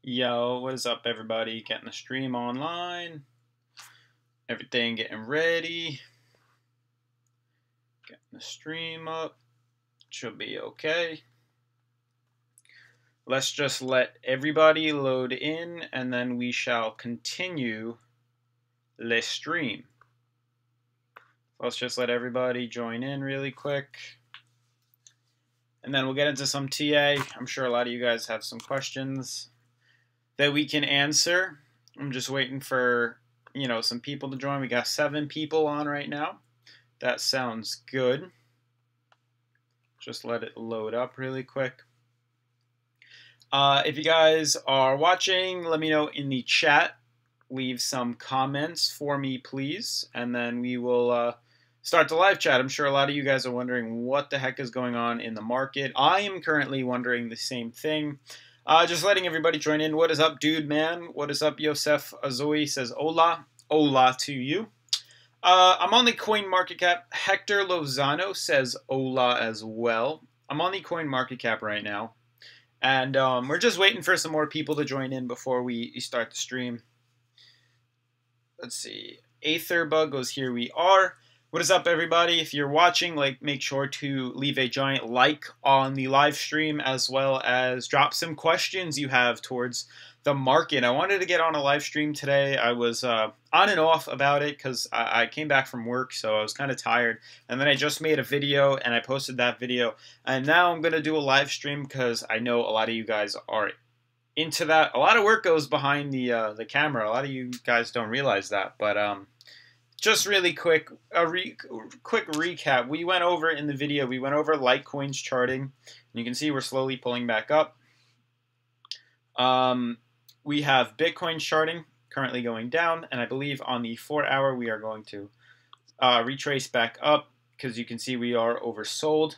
Yo, what is up, everybody? Getting the stream online. Everything getting ready. Getting the stream up. Should be okay. Let's just let everybody load in, and then we shall continue the stream. Let's just let everybody join in really quick. And then we'll get into some TA. I'm sure a lot of you guys have some questions that we can answer. I'm just waiting for, some people to join. We got 7 people on right now. That sounds good. Just let it load up really quick. If you guys are watching, let me know in the chat. Leave some comments for me, please. And then we will start the live chat. I'm sure a lot of you guys are wondering what the heck is going on in the market. I am currently wondering the same thing. Just letting everybody join in. What is up, dude, man? What is up, Yosef Azoy says hola. Hola to you. I'm on the coin market cap. Hector Lozano says hola as well. I'm on the coin market cap right now. And we're just waiting for some more people to join in before we start the stream. Let's see. Aetherbug goes, here we are. What is up, everybody? If you're watching, make sure to leave a giant like on the live stream, as well as drop some questions you have towards the market. I wanted to get on a live stream today. I was on and off about it because I came back from work, so I was kind of tired. And then I just made a video, and I posted that video. And now I'm going to do a live stream because I know a lot of you guys are into that. A lot of work goes behind the camera. A lot of you guys don't realize that, but just really quick, quick recap. We went over in the video, we went over Litecoin's charting. And you can see we're slowly pulling back up. We have Bitcoin charting currently going down, and I believe on the 4-hour we are going to retrace back up because you can see we are oversold.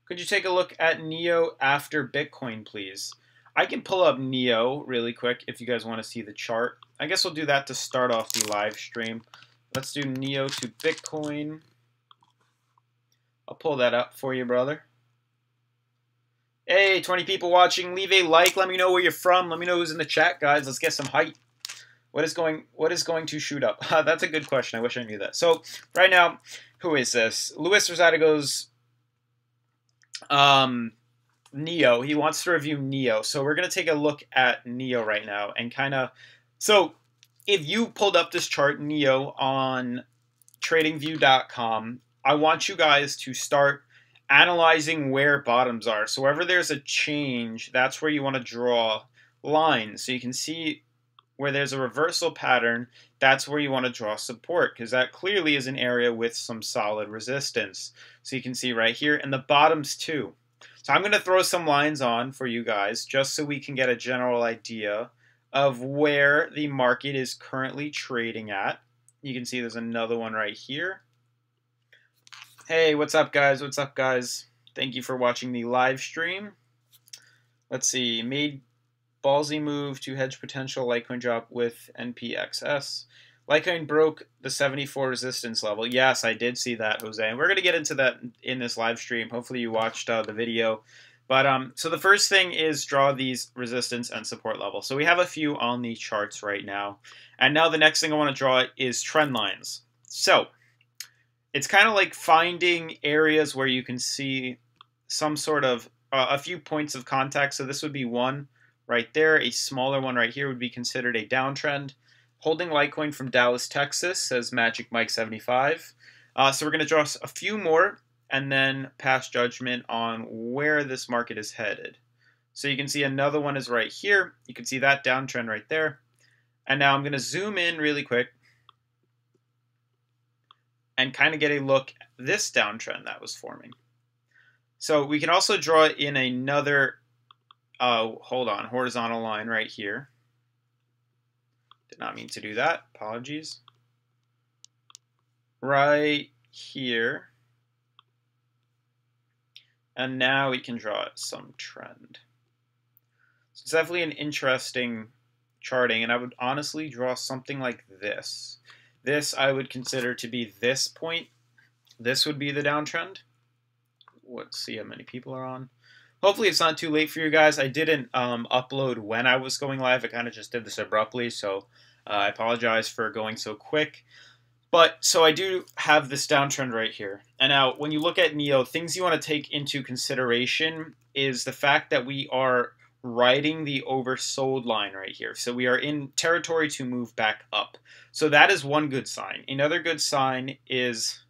Could you take a look at Neo after Bitcoin, please? I can pull up Neo really quick if you guys want to see the chart. I guess we'll do that to start off the live stream. Let's do Neo to Bitcoin. I'll pull that up for you, brother. Hey, 20 people watching. Leave a like. Let me know where you're from. Let me know who's in the chat, guys. Let's get some hype. What is going to shoot up? That's a good question. I wish I knew that. So right now, who is this? Luis Rosado goes, Neo. He wants to review Neo. So we're going to take a look at Neo right now and kind of... So if you pulled up this chart, Neo, on tradingview.com, I want you guys to start analyzing where bottoms are. So wherever there's a change, that's where you want to draw lines. So you can see where there's a reversal pattern, that's where you want to draw support, because that clearly is an area with some solid resistance. So you can see right here, and the bottoms too. So I'm going to throw some lines on for you guys just so we can get a general idea of where the market is currently trading at. You can see there's another one right here. Hey, what's up, guys? What's up, guys? Thank you for watching the live stream. Let's see. Made ballsy move to hedge potential Litecoin drop with NPXS. Litecoin broke the 74 resistance level. Yes, I did see that, Jose. And we're going to get into that in this live stream. Hopefully you watched the video. But so the first thing is draw these resistance and support levels. So we have a few on the charts right now. And now the next thing I want to draw is trend lines. So it's kind of like finding areas where you can see some sort of a few points of contact. So this would be one right there. A smaller one right here would be considered a downtrend. Holding Litecoin from Dallas, Texas, says Magic Mike 75. So we're going to draw a few more and then pass judgment on where this market is headed. So you can see another one is right here. You can see that downtrend right there. And now I'm going to zoom in really quick and kind of get a look at this downtrend that was forming. So we can also draw in another, horizontal line right here. Did not mean to do that. Apologies. Right here. And now we can draw some trend. So it's definitely an interesting charting, and I would honestly draw something like this. This I would consider to be this point. This would be the downtrend. Let's see how many people are on. Hopefully it's not too late for you guys. I didn't upload when I was going live. I kind of just did this abruptly, so I apologize for going so quick. But so I do have this downtrend right here. And now when you look at Neo, things you want to take into consideration is the fact that we are riding the oversold line right here. So we are in territory to move back up. So that is one good sign. Another good sign is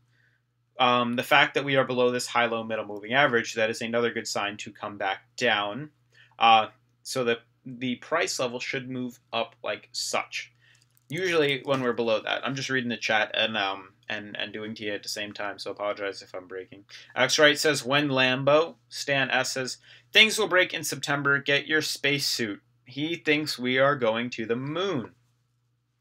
the fact that we are below this high-low middle moving average. That is another good sign to come back down. So that the price level should move up like such. Usually when we're below that. I'm just reading the chat and doing TA at the same time, so apologize if I'm breaking. Alex Wright says, when Lambo? Stan S says, things will break in September. Get your spacesuit. He thinks we are going to the moon.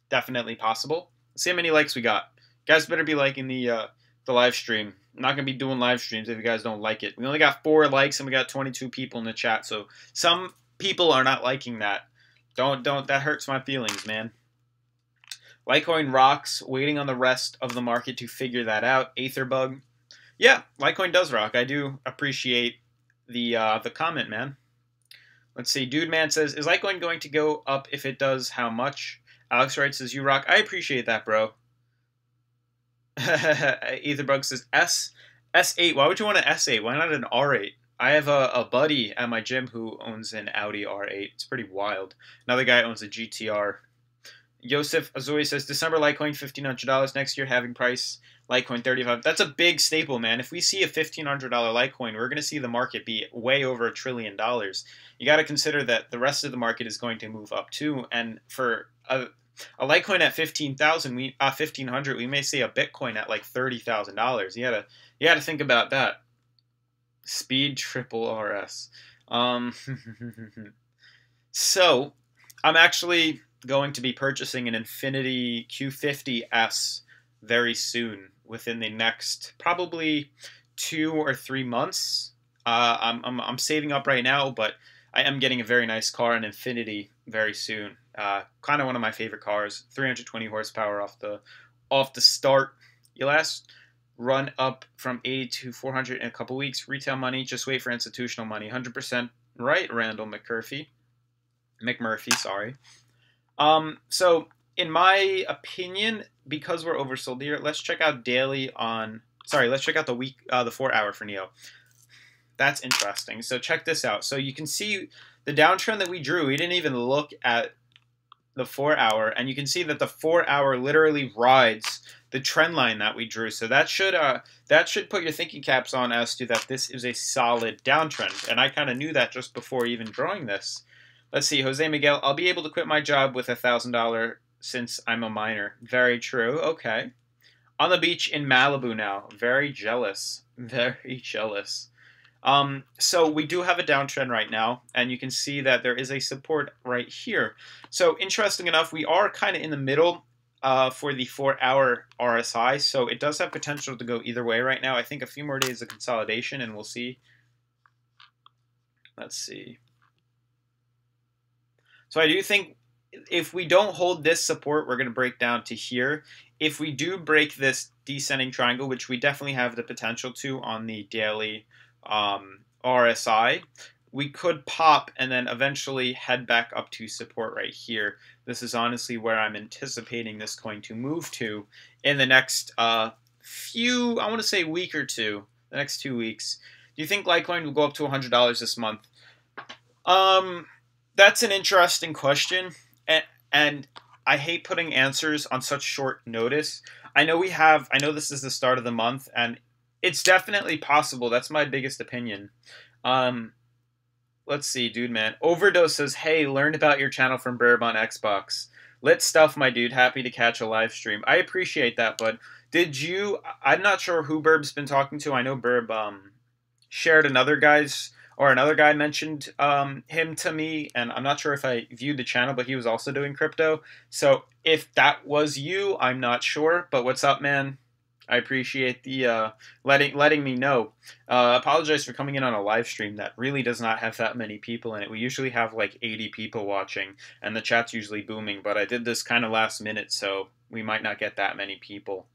Definitely possible. Let's see how many likes we got. You guys better be liking the live stream. I'm not going to be doing live streams if you guys don't like it. We only got 4 likes and we got 22 people in the chat, so some people are not liking that. Don't. That hurts my feelings, man. Litecoin rocks, waiting on the rest of the market to figure that out. Aetherbug. Yeah, Litecoin does rock. I do appreciate the comment, man. Let's see. Dude Man says, is Litecoin going to go up? If it does, how much? Alex Wright says, you rock. I appreciate that, bro. Aetherbug says, S8. Why would you want an S8? Why not an R8? I have a buddy at my gym who owns an Audi R8. It's pretty wild. Another guy owns a GTR. Yosef Azoi says, December Litecoin $1,500 next year, having price Litecoin 35. That's a big staple, man. If we see a $1,500 Litecoin, we're going to see the market be way over $1 trillion. You got to consider that the rest of the market is going to move up too. And for a Litecoin at 1,500, we may see a Bitcoin at like $30,000. You gotta think about that. Speed triple RS. So I'm actually going to be purchasing an Infinity Q50S very soon, within the next probably 2 or 3 months. I'm saving up right now, but I am getting a very nice car, an Infinity, very soon. Kind of one of my favorite cars. 320 horsepower off the start. You'll last run up from 80 to 400 in a couple weeks. Retail money, just wait for institutional money. 100% right, Randall McMurphy, sorry. So in my opinion, because we're oversold here, let's check out let's check out the week, the 4 hour for Neo. That's interesting. So check this out. So you can see the downtrend that we drew. We didn't even look at the 4 hour, and you can see that the 4 hour literally rides the trend line that we drew. So that should put your thinking caps on as to that this is a solid downtrend. And I kind of knew that just before even drawing this. Let's see, Jose Miguel, I'll be able to quit my job with $1,000 since I'm a minor. Very true. Okay. On the beach in Malibu now. Very jealous. Very jealous. So we do have a downtrend right now, and you can see that there is a support right here. So interesting enough, we are kind of in the middle for the 4 hour RSI, so it does have potential to go either way right now. I think a few more days of consolidation, and we'll see. Let's see. So I do think if we don't hold this support, we're going to break down to here. If we do break this descending triangle, which we definitely have the potential to on the daily RSI, we could pop and then eventually head back up to support right here. This is honestly where I'm anticipating this coin to move to in the next I want to say week or two, the next 2 weeks. Do you think Litecoin will go up to $100 this month? That's an interesting question, and I hate putting answers on such short notice. I know this is the start of the month, and it's definitely possible. That's my biggest opinion. Let's see, dude, man. Overdose says, hey, learned about your channel from Burb on Xbox. Lit stuff, my dude. Happy to catch a live stream. I appreciate that, bud. I'm not sure who Burb's been talking to. I know Burb shared another guy mentioned him to me, and I'm not sure if I viewed the channel, but he was also doing crypto. So if that was you, I'm not sure. But what's up, man? I appreciate the letting me know. Apologize for coming in on a live stream that really does not have that many people in it. We usually have like 80 people watching, and the chat's usually booming. But I did this kind of last minute, so we might not get that many people.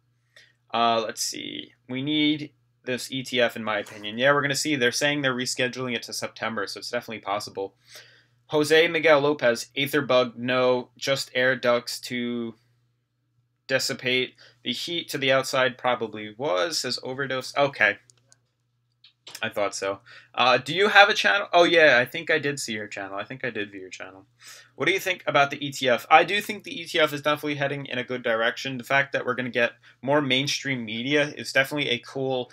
Let's see. We need this ETF, in my opinion. Yeah, we're going to see. They're saying they're rescheduling it to September, so it's definitely possible. Jose Miguel Lopez, Aetherbug, no, just air ducts to dissipate the heat to the outside, probably was, says overdose. Okay, I thought so. Do you have a channel? Oh yeah, I think I did see your channel. I think I did view your channel. What do you think about the ETF? I do think the ETF is definitely heading in a good direction. The fact that we're going to get more mainstream media is definitely a cool,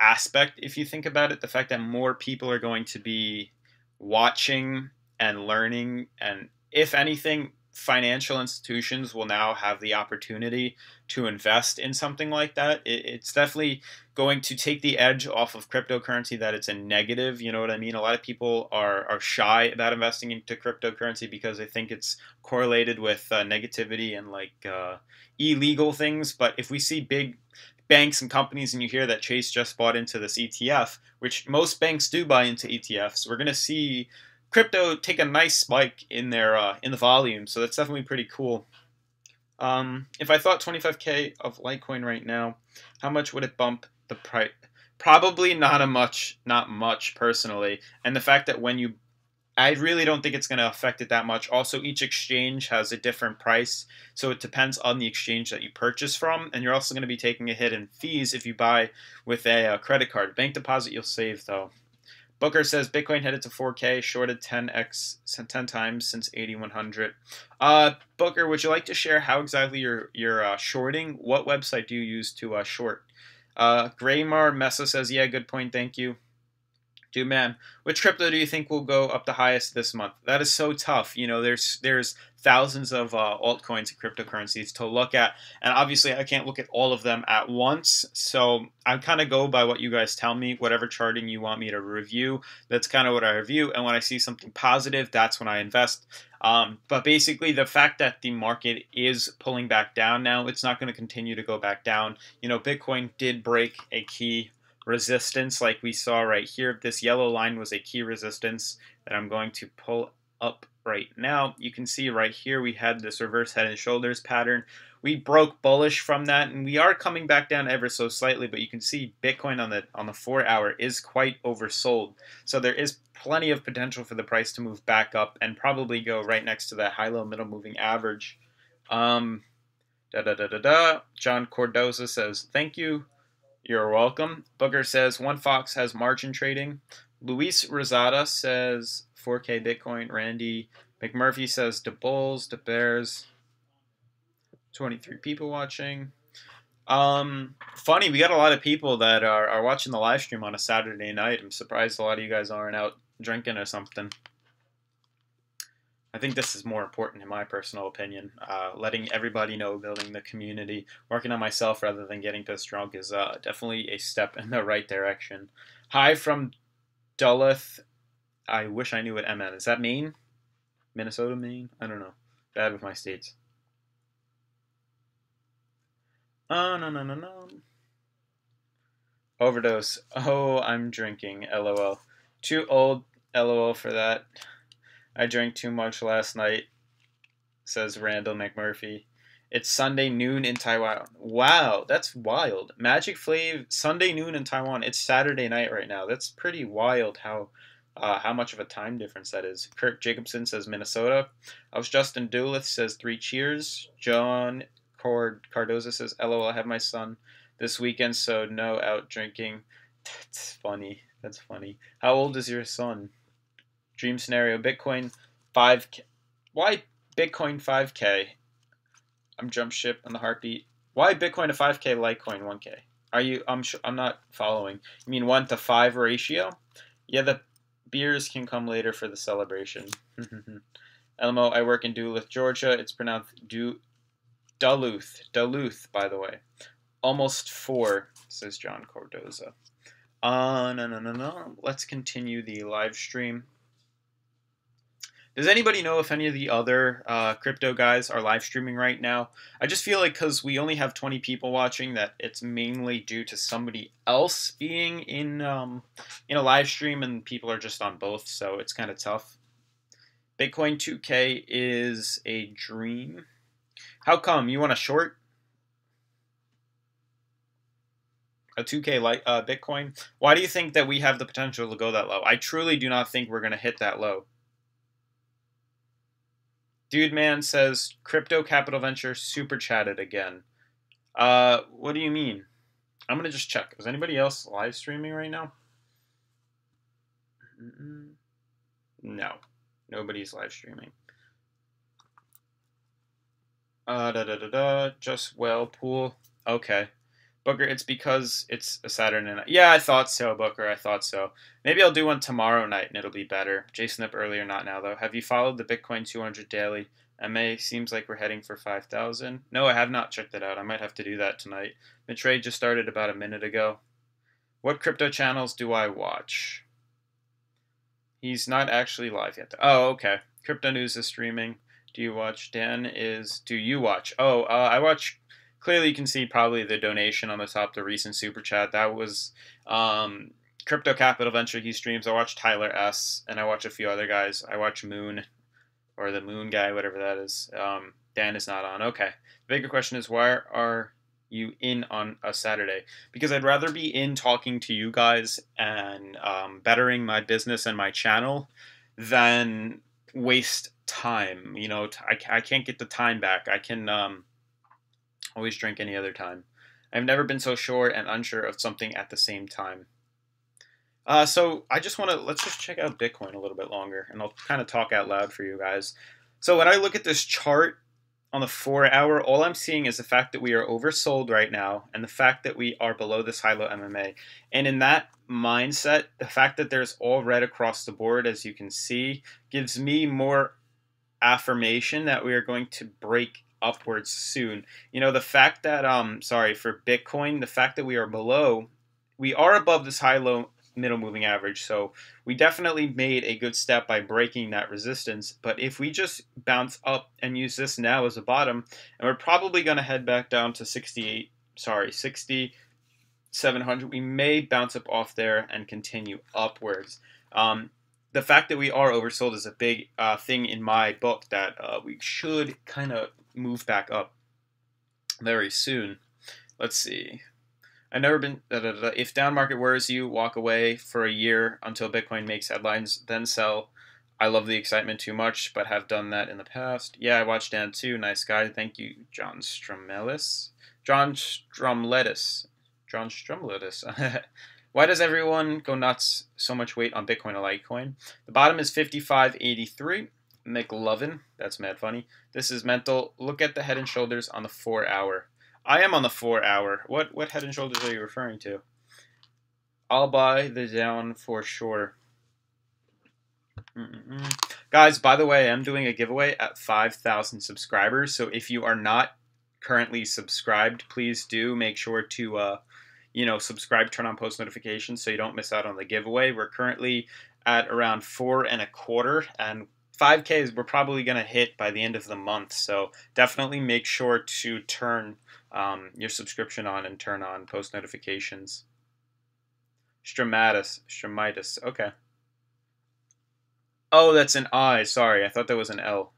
aspect if you think about it. The fact that more people are going to be watching and learning, and if anything, financial institutions will now have the opportunity to invest in something like that. It's definitely going to take the edge off of cryptocurrency that it's a negative. You know what I mean? A lot of people are shy about investing into cryptocurrency because they think it's correlated with negativity and illegal things. But if we see big banks and companies and you hear that Chase just bought into this ETF, which most banks do buy into ETFs, we're going to see crypto take a nice spike in the volume. So that's definitely pretty cool. If I thought 25K of Litecoin right now, how much would it bump the price? Probably not much personally. And the fact that I really don't think it's going to affect it that much. Also, each exchange has a different price, so it depends on the exchange that you purchase from. And you're also going to be taking a hit in fees if you buy with a credit card. Bank deposit you'll save though. Booker says Bitcoin headed to 4K, shorted 10 times since 8100. Booker, would you like to share how exactly you're shorting? What website do you use to short? Graymar Mesa says, yeah, good point, thank you. Dude, man, which crypto do you think will go up the highest this month? That is so tough. There's thousands of altcoins and cryptocurrencies to look at, and obviously I can't look at all of them at once. So I kind of go by what you guys tell me. Whatever charting you want me to review, that's kind of what I review. And when I see something positive, that's when I invest. But basically, the fact that the market is pulling back down now, it's not going to continue to go back down. Bitcoin did break a key resistance like we saw right here. This yellow line was a key resistance that I'm going to pull up right now. You can see right here we had this reverse head and shoulders pattern. We broke bullish from that, and we are coming back down ever so slightly, but you can see Bitcoin on the 4 hour is quite oversold. So there is plenty of potential for the price to move back up and probably go right next to that high-low middle moving average. John Cordoza says, thank you. You're welcome. Booker says, One Fox has margin trading. Luis Rosada says, 4K Bitcoin. Randy McMurphy says, the Bulls, the Bears. 23 people watching. Funny, we got a lot of people that are watching the live stream on a Saturday night. I'm surprised a lot of you guys aren't out drinking or something. I think this is more important in my personal opinion. Letting everybody know, building the community, working on myself rather than getting pissed drunk is definitely a step in the right direction. Hi from Duluth. I wish I knew what M meant. Is that Maine? Minnesota, Maine? I don't know. Bad with my states. Oh, no. Overdose. Oh, I'm drinking. LOL. Too old. LOL for that. I drank too much last night, says Randall McMurphy. It's Sunday noon in Taiwan. Wow, that's wild. Magic Flav, Sunday noon in Taiwan. It's Saturday night right now. That's pretty wild how much of a time difference that is. Kirk Jacobson says Minnesota. I was Justin Doolith says 3 cheers. John Cardoza says, LOL, I have my son this weekend, so no out drinking. That's funny. That's funny. How old is your son? Dream scenario, Bitcoin 5K. Why Bitcoin 5K? I'm jump ship on the heartbeat. Why Bitcoin to 5K, Litecoin 1K? I'm not following. You mean 1 to 5 ratio? Yeah, the beers can come later for the celebration. LMO, I work in Duluth, Georgia. It's pronounced Duluth, by the way. Almost 4, says John Cordoza. No. Let's continue the live stream. Does anybody know if any of the other crypto guys are live streaming right now? I just feel like because we only have 20 people watching that it's mainly due to somebody else being in a live stream and people are just on both, so it's kind of tough. Bitcoin 2K is a dream. How come? You want a short? A 2K Bitcoin. Why do you think that we have the potential to go that low? I truly do not think we're going to hit that low. Dude Man says crypto capital venture super chatted again. What do you mean? I'm going to just check. Is anybody else live streaming right now? No. Nobody's live streaming. Just well pool. Okay. Booker, it's because it's a Saturday night. Yeah, I thought so, Booker. I thought so. Maybe I'll do one tomorrow night and it'll be better. Jason up earlier, not now though. Have you followed the Bitcoin 200 daily? MA seems like we're heading for 5,000. No, I have not checked it out. I might have to do that tonight. The trade just started about a minute ago. What crypto channels do I watch? He's not actually live yet. Oh, okay. Crypto News is streaming. Do you watch? Dan is. Do you watch? Oh, I watch. Clearly, you can see probably the donation on the top, the recent super chat. That was Crypto Capital Venture. He streams. I watch Tyler S. and I watch a few other guys. I watch Moon, or the Moon guy, whatever that is. Dan is not on. Okay. The bigger question is, why are you in on a Saturday? Because I'd rather be in talking to you guys and bettering my business and my channel than waste time. You know, I can't get the time back. I can always drink any other time. I've never been so sure and unsure of something at the same time. So I just want to, let's just check out Bitcoin a little bit longer, and I'll kind of talk out loud for you guys. So when I look at this chart on the 4 hour, all I'm seeing is the fact that we are oversold right now, and the fact that we are below this high-low MMA. And in that mindset, the fact that there's all red across the board, as you can see, gives me more affirmation that we are going to break upwards soon. You know, the fact that for Bitcoin, the fact that we are above this high-low middle moving average, so we definitely made a good step by breaking that resistance. But if we just bounce up and use this now as a bottom, and we're probably going to head back down to 6,700, we may bounce up off there and continue upwards. The fact that we are oversold is a big thing in my book that we should kind of move back up very soon. Let's see. I've never been. If down market worries you, walk away for a year until Bitcoin makes headlines, then sell. I love the excitement too much, but have done that in the past. Yeah, I watched Dan too. Nice guy. Thank you, John Stromlettis. Why does everyone go nuts so much weight on Bitcoin or Litecoin? The bottom is 55.83. McLovin. That's mad funny. This is mental. Look at the head and shoulders on the 4 hour. I am on the 4 hour. What head and shoulders are you referring to? I'll buy the down for sure. Guys, by the way, I'm doing a giveaway at 5,000 subscribers. So if you are not currently subscribed, please do make sure to subscribe, turn on post notifications so you don't miss out on the giveaway. We're currently at around 4.25, and 5Ks we're probably going to hit by the end of the month. So definitely make sure to turn your subscription on and turn on post notifications. Stromitis. Okay. Oh, that's an I. Sorry, I thought that was an L.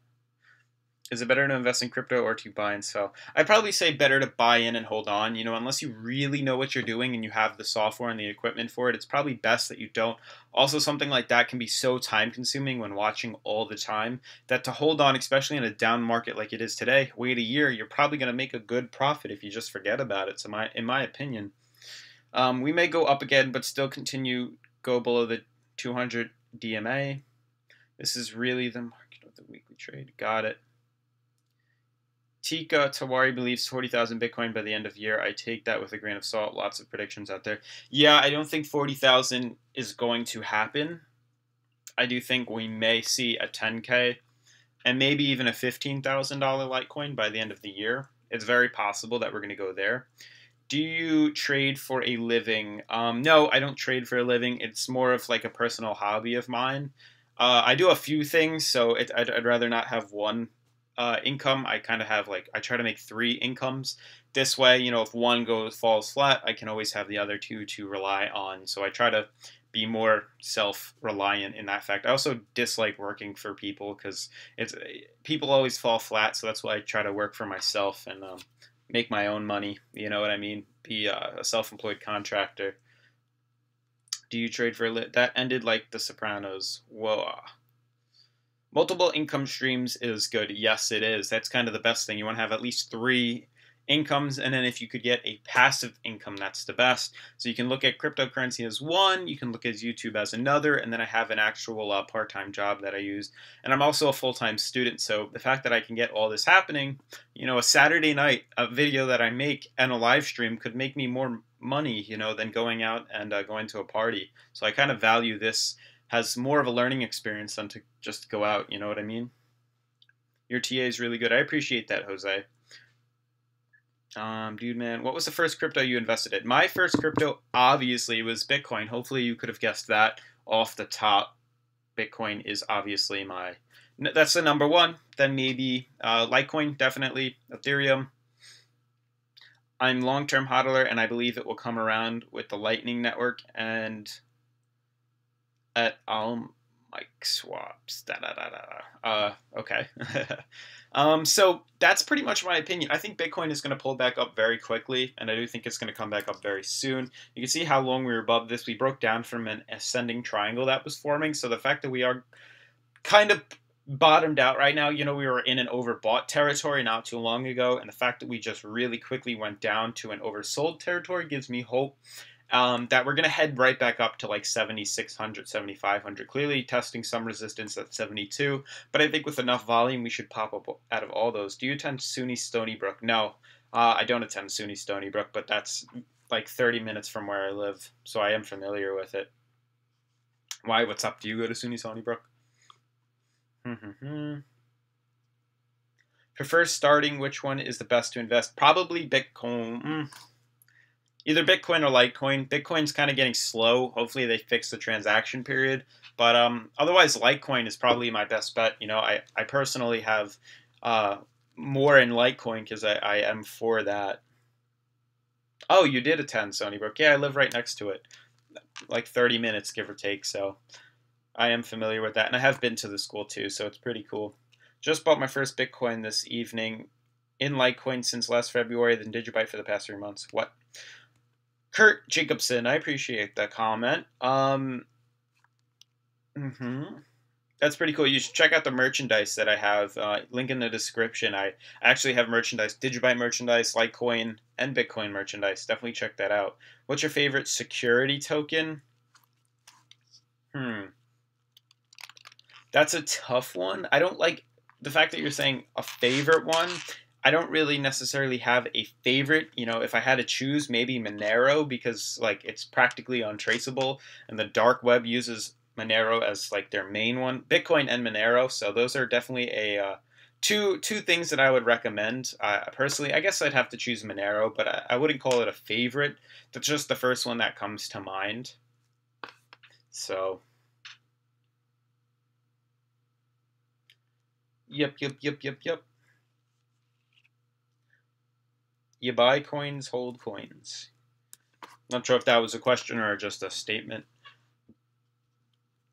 Is it better to invest in crypto or to buy and sell? I'd probably say better to buy in and hold on. You know, unless you really know what you're doing and you have the software and the equipment for it, it's probably best that you don't. Also, something like that can be so time consuming when watching all the time that to hold on, especially in a down market like it is today, wait a year, you're probably going to make a good profit if you just forget about it. So in my opinion, we may go up again, but still go below the 200 DMA. This is really the market of the weekly trade. Got it. Tika Tawari believes 40,000 Bitcoin by the end of the year. I take that with a grain of salt. Lots of predictions out there. Yeah, I don't think 40,000 is going to happen. I do think we may see a 10K and maybe even a $15,000 Litecoin by the end of the year. It's very possible that we're going to go there. Do you trade for a living? No, I don't trade for a living. It's more of like a personal hobby of mine. I do a few things, so I'd rather not have one income. I kind of have I try to make 3 incomes. This way, you know, if one falls flat, I can always have the other 2 to rely on. So I try to be more self-reliant in that fact. I also dislike working for people because people always fall flat. So that's why I try to work for myself and make my own money. You know what I mean? be a self-employed contractor. Do you trade for that ended like The Sopranos? Whoa. Multiple income streams is good. Yes, it is. That's kind of the best thing. You want to have at least 3 incomes, and then if you could get a passive income, that's the best. So you can look at cryptocurrency as one, you can look at YouTube as another, and then I have an actual part-time job that I use. And I'm also a full-time student, so the fact that I can get all this happening, a Saturday night, a video that I make and a live stream could make me more money, than going out and going to a party. So I kind of value this as more of a learning experience than to just go out, you know what I mean? Your TA is really good. I appreciate that, Jose. Dude, man, what was the first crypto you invested in? My first crypto, obviously, was Bitcoin. Hopefully you could have guessed that off the top. Bitcoin is obviously that's the number one. Then maybe Litecoin, definitely. Ethereum. I'm long-term hodler, and I believe it will come around with the Lightning Network and at mic swaps. Okay. So that's pretty much my opinion. I think Bitcoin is going to pull back up very quickly, and I do think it's going to come back up very soon. You can see how long we were above this. We broke down from an ascending triangle that was forming. So the fact that we are kind of bottomed out right now, we were in an overbought territory not too long ago, and the fact that we just really quickly went down to an oversold territory gives me hope that we're going to head right back up to like 7,600, 7,500. Clearly testing some resistance at 72, but I think with enough volume, we should pop up out of all those. Do you attend SUNY Stony Brook? No, I don't attend SUNY Stony Brook, but that's like 30 minutes from where I live, so I am familiar with it. Why? What's up? Do you go to SUNY Stony Brook? Prefer starting, which one is the best to invest? Probably Bitcoin. Either Bitcoin or Litecoin. Bitcoin's kind of getting slow. Hopefully they fix the transaction period. But otherwise, Litecoin is probably my best bet. I personally have more in Litecoin because I am for that. Oh, you did attend Stony Brook. Yeah, I live right next to it. Like 30 minutes, give or take. So I am familiar with that. And I have been to the school too, so it's pretty cool. Just bought my first Bitcoin this evening in Litecoin since last February, then Digibyte for the past 3 months. What? Kurt Jacobson, I appreciate that comment. That's pretty cool. You should check out the merchandise that I have. Link in the description. I actually have merchandise, Digibyte merchandise, Litecoin, and Bitcoin merchandise. Definitely check that out. What's your favorite security token? That's a tough one. I don't like the fact that you're saying a favorite one. I don't really necessarily have a favorite. If I had to choose, maybe Monero, because it's practically untraceable, and the dark web uses Monero as their main one. Bitcoin and Monero, so those are definitely a two things that I would recommend. Personally, I guess I'd have to choose Monero, but I wouldn't call it a favorite. That's just the first one that comes to mind. So, yep. You buy coins, hold coins. Not sure if that was a question or just a statement.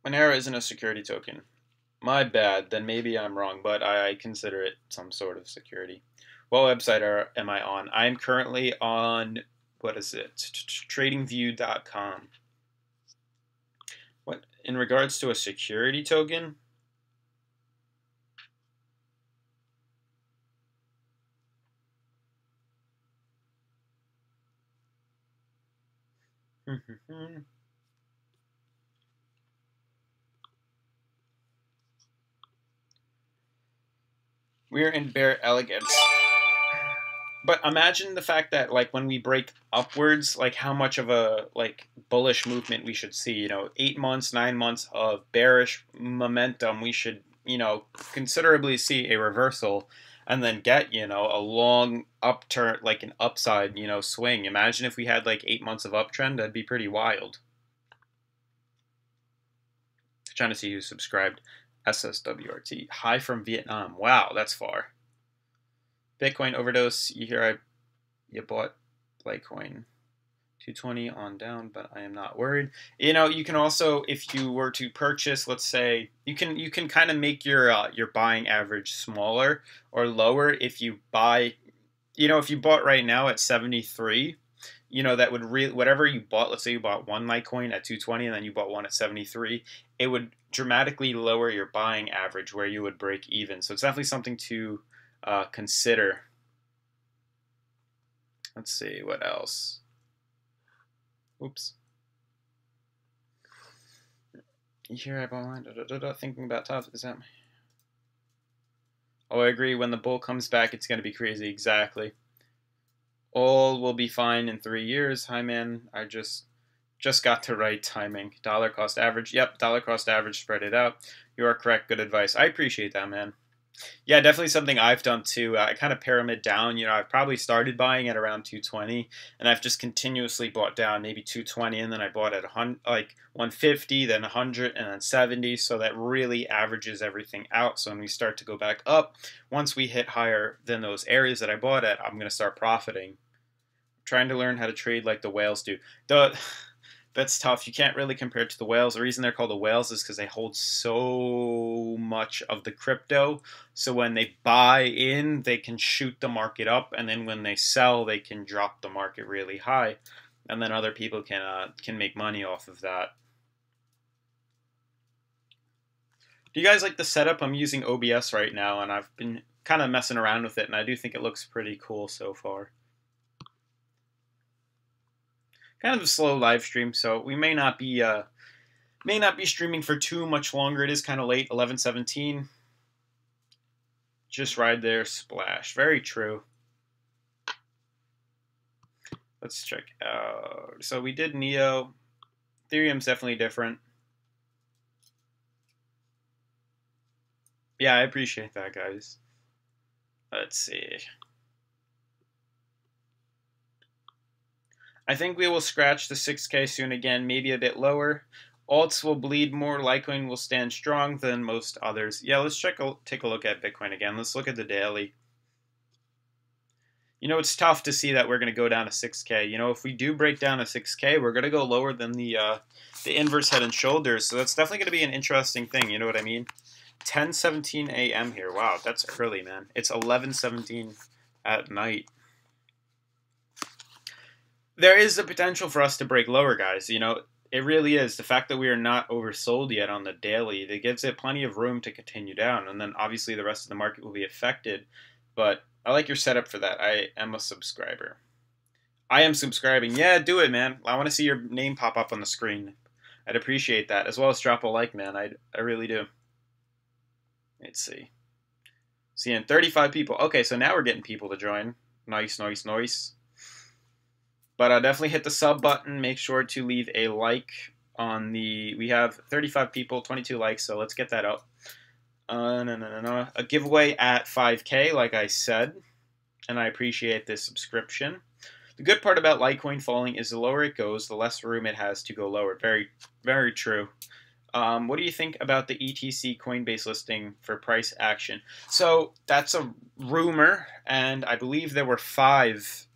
Monero isn't a security token. My bad, then maybe I'm wrong, but I consider it some sort of security. What website am I on? I'm currently on, what is it? Tradingview.com. What, in regards to a security token? We're in bear elegance. But imagine the fact that when we break upwards, how much of a bullish movement we should see. 8 months, 9 months of bearish momentum, we should considerably see a reversal, and then get a long upturn, an upside swing. Imagine if we had 8 months of uptrend. That'd be pretty wild. Trying to see who subscribed. SSWRT. Hi from Vietnam. Wow, that's far. Bitcoin overdose. You hear you bought Litecoin 220 on down, but I am not worried. You can also, if you were to purchase, let's say, you can kind of make your buying average smaller or lower if you buy. If you bought right now at 73, you know, that would really, whatever you bought, let's say you bought one Litecoin at 220 and then you bought one at 73, it would dramatically lower your buying average where you would break even. So it's definitely something to consider. Let's see, what else? Oops. Here I bought line, thinking about top, is that? Oh, I agree. When the bull comes back, it's going to be crazy. Exactly. All will be fine in 3 years. Hi, man. I just got to right timing. Dollar cost average. Yep, dollar cost average. Spread it out. You are correct. Good advice. I appreciate that, man. Yeah, definitely something I've done too. I kind of pyramid down. You know, I've probably started buying at around 220, and I've just continuously bought down, maybe 220, and then I bought at like 150, then 100, and then 70. So that really averages everything out. So when we start to go back up, once we hit higher than those areas that I bought at, I'm going to start profiting. Trying to learn how to trade like the whales do. That's tough. You can't really compare it to the whales. The reason they're called the whales is because they hold so much of the crypto. So when they buy in, they can shoot the market up, and then when they sell, they can drop the market really high, and then other people can make money off of that. Do you guys like the setup? I'm using OBS right now, and I've been kind of messing around with it, and I do think it looks pretty cool so far. Kind of a slow live stream, so we may not be streaming for too much longer. It is kind of late, 11:17. Just ride there, splash. Very true. Let's check out. So we did Neo. Ethereum's definitely different. Yeah, I appreciate that, guys. Let's see. I think we will scratch the 6K soon again, maybe a bit lower. Alts will bleed more. Litecoin will stand strong than most others. Yeah, let's take a look at Bitcoin again. Let's look at the daily. You know, it's tough to see that we're going to go down to 6K. You know, if we do break down to 6K, we're going to go lower than the inverse head and shoulders. So that's definitely going to be an interesting thing. You know what I mean? 10:17 a.m. here. Wow, that's early, man. It's 11:17 at night. There is the potential for us to break lower, guys. You know, it really is. The fact that we are not oversold yet on the daily, that gives it plenty of room to continue down. And then obviously the rest of the market will be affected. But I like your setup for that. I am a subscriber. I am subscribing. Yeah, do it, man. I want to see your name pop up on the screen. I'd appreciate that. As well as drop a like, man. I really do. Let's see. Seeing 35 people. Okay, so now we're getting people to join. Nice, nice, nice. But definitely hit the sub button. Make sure to leave a like on the... We have 35 people, 22 likes, so let's get that up. A giveaway at 5K, like I said. And I appreciate this subscription. The good part about Litecoin falling is the lower it goes, the less room it has to go lower. Very, very true. What do you think about the ETC Coinbase listing for price action? So that's a rumor, and I believe there were 5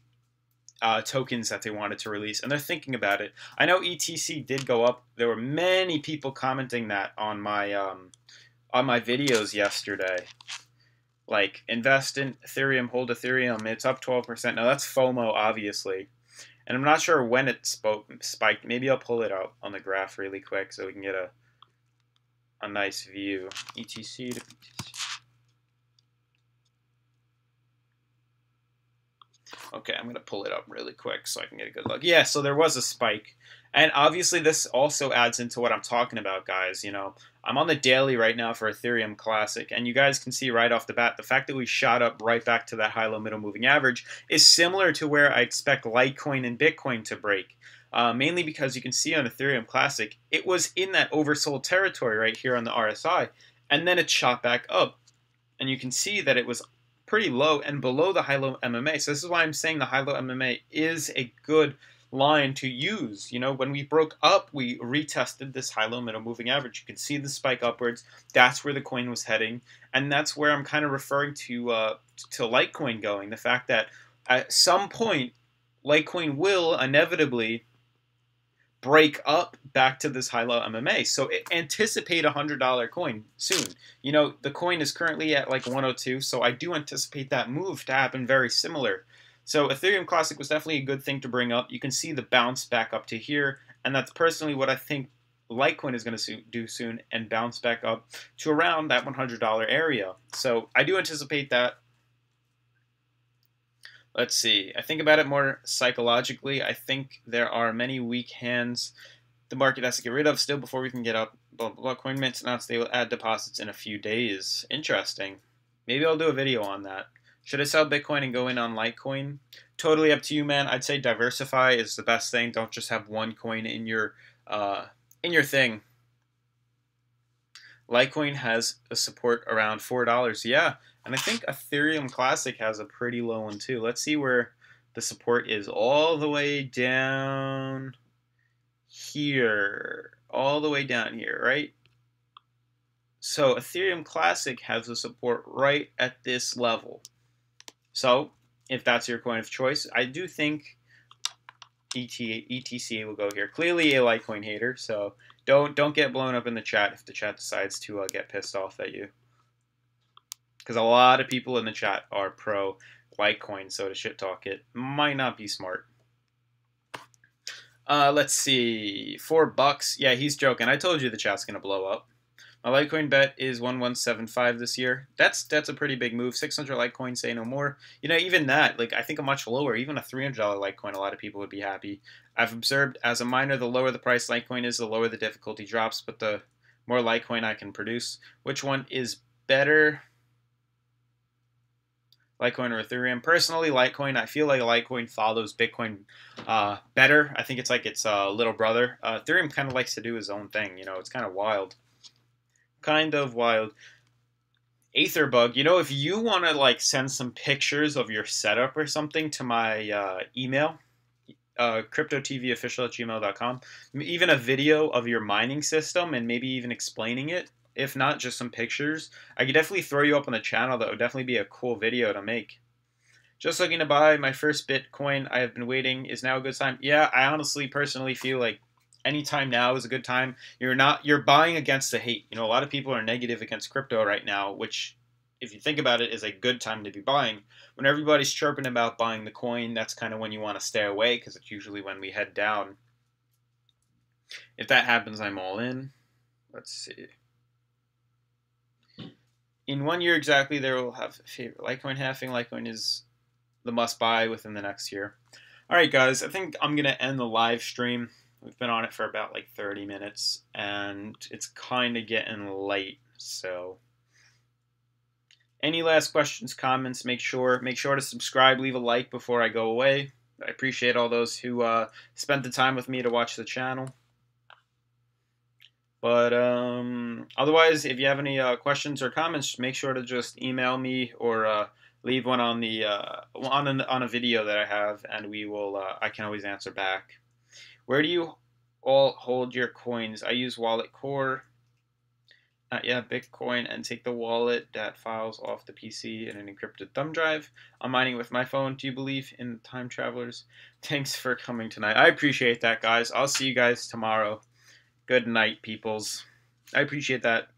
tokens that they wanted to release, and they're thinking about it. I know ETC did go up. There were many people commenting that on my videos yesterday. Like, invest in Ethereum, hold Ethereum. It's up 12%. Now that's FOMO, obviously, and I'm not sure when it spiked. Maybe I'll pull it out on the graph really quick so we can get a nice view. ETC to BTC. Okay, I'm going to pull it up really quick so I can get a good look. Yeah, so there was a spike. And obviously this also adds into what I'm talking about, guys. You know, I'm on the daily right now for Ethereum Classic, and you guys can see right off the bat, the fact that we shot up right back to that high-low middle moving average is similar to where I expect Litecoin and Bitcoin to break. Mainly because you can see on Ethereum Classic, it was in that oversold territory right here on the RSI, and then it shot back up. And you can see that it was pretty low and below the high-low MMA. So this is why I'm saying the high-low MMA is a good line to use. You know, when we broke up, we retested this high-low middle moving average. You can see the spike upwards. That's where the coin was heading, and that's where I'm kind of referring to Litecoin going. The fact that at some point, Litecoin will inevitably break up back to this high-low MMA. So anticipate a $100 coin soon. You know, the coin is currently at like 102, so I do anticipate that move to happen very similar. So Ethereum Classic was definitely a good thing to bring up. You can see the bounce back up to here, and that's personally what I think Litecoin is going to do soon, and bounce back up to around that $100 area. So I do anticipate that. Let's see. I think about it more psychologically. I think there are many weak hands the market has to get rid of still before we can get up. Blah, blah, blah. CoinMints announced they will add deposits in a few days. Interesting. Maybe I'll do a video on that. Should I sell Bitcoin and go in on Litecoin? Totally up to you, man. I'd say diversify is the best thing. Don't just have one coin in your thing. Litecoin has a support around $4. Yeah, and I think Ethereum Classic has a pretty low one too. Let's see where the support is. All the way down here. All the way down here, right? So Ethereum Classic has the support right at this level. So if that's your coin of choice, I do think ETC will go here. Clearly a Litecoin hater, so don't get blown up in the chat if the chat decides to get pissed off at you. Because a lot of people in the chat are pro Litecoin, so to shit talk it might not be smart. Let's see, $4. Yeah, he's joking. I told you the chat's gonna blow up. My Litecoin bet is 1175 this year. That's a pretty big move. 600 Litecoin, say no more. You know, even that, like I think a much lower, even a $300 Litecoin, a lot of people would be happy. I've observed as a miner, the lower the price Litecoin is, the lower the difficulty drops, but the more Litecoin I can produce. Which one is better? Litecoin or Ethereum? Personally, Litecoin. I feel like Litecoin follows Bitcoin better. I think it's like its little brother. Ethereum kind of likes to do his own thing. You know, it's kind of wild. Kind of wild. Aetherbug, you know, if you want to like send some pictures of your setup or something to my email, cryptotvofficial@gmail.com, even a video of your mining system and maybe even explaining it, if not just some pictures, I could definitely throw you up on the channel. That would definitely be a cool video to make. Just looking to buy my first Bitcoin. I have been waiting. Is now a good time? Yeah, I honestly personally feel like anytime now is a good time. You're buying against the hate. You know, a lot of people are negative against crypto right now, which if you think about it is a good time to be buying. When everybody's chirping about buying the coin, that's kind of when you want to stay away, because it's usually when we head down. If that happens, I'm all in. Let's see. In 1 year exactly, there will have favorite Litecoin halving. Litecoin is the must buy within the next year. All right, guys, I think I'm going to end the live stream. We've been on it for about like 30 minutes, and it's kind of getting late. So, any last questions, comments? Make sure to subscribe, leave a like before I go away. I appreciate all those who spent the time with me to watch the channel. But otherwise, if you have any questions or comments, make sure to just email me or leave one on the on a video that I have, and we will. I can always answer back. Where do you all hold your coins? I use Wallet Core. Yeah, Bitcoin, and take the wallet that files off the PC in an encrypted thumb drive. I'm mining with my phone. Do you believe in time travelers? Thanks for coming tonight. I appreciate that, guys. I'll see you guys tomorrow. Good night, peoples. I appreciate that.